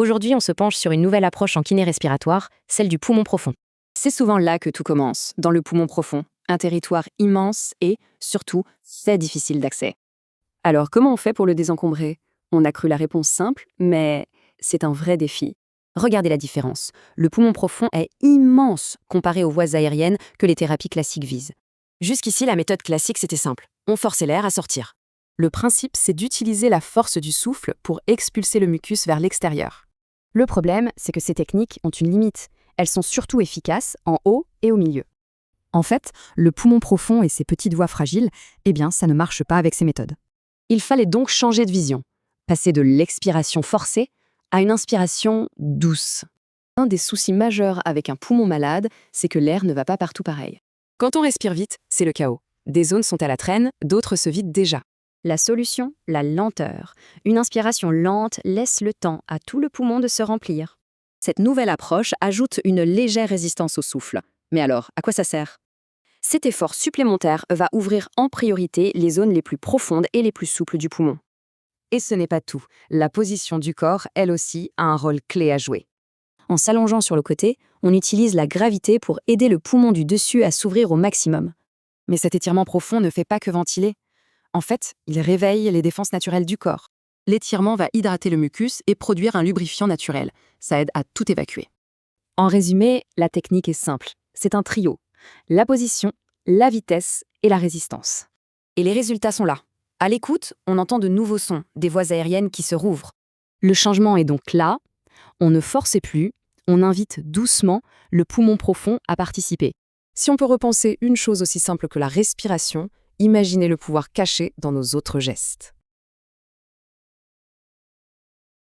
Aujourd'hui, on se penche sur une nouvelle approche en kiné respiratoire, celle du poumon profond. C'est souvent là que tout commence, dans le poumon profond, un territoire immense et, surtout, très difficile d'accès. Alors, comment on fait pour le désencombrer? On a cru la réponse simple, mais c'est un vrai défi. Regardez la différence. Le poumon profond est immense comparé aux voies aériennes que les thérapies classiques visent. Jusqu'ici, la méthode classique, c'était simple. On forçait l'air à sortir. Le principe, c'est d'utiliser la force du souffle pour expulser le mucus vers l'extérieur. Le problème, c'est que ces techniques ont une limite. Elles sont surtout efficaces en haut et au milieu. En fait, le poumon profond et ses petites voies fragiles, ça ne marche pas avec ces méthodes. Il fallait donc changer de vision, passer de l'expiration forcée à une inspiration douce. Un des soucis majeurs avec un poumon malade, c'est que l'air ne va pas partout pareil. Quand on respire vite, c'est le chaos. Des zones sont à la traîne, d'autres se vident déjà. La solution, la lenteur. Une inspiration lente laisse le temps à tout le poumon de se remplir. Cette nouvelle approche ajoute une légère résistance au souffle. Mais alors, à quoi ça sert? Cet effort supplémentaire va ouvrir en priorité les zones les plus profondes et les plus souples du poumon. Et ce n'est pas tout. La position du corps, elle aussi, a un rôle clé à jouer. En s'allongeant sur le côté, on utilise la gravité pour aider le poumon du dessus à s'ouvrir au maximum. Mais cet étirement profond ne fait pas que ventiler. En fait, il réveille les défenses naturelles du corps. L'étirement va hydrater le mucus et produire un lubrifiant naturel. Ça aide à tout évacuer. En résumé, la technique est simple. C'est un trio. La position, la vitesse et la résistance. Et les résultats sont là. À l'écoute, on entend de nouveaux sons, des voies aériennes qui se rouvrent. Le changement est donc là. On ne force plus, on invite doucement le poumon profond à participer. Si on peut repenser une chose aussi simple que la respiration, imaginez le pouvoir caché dans nos autres gestes.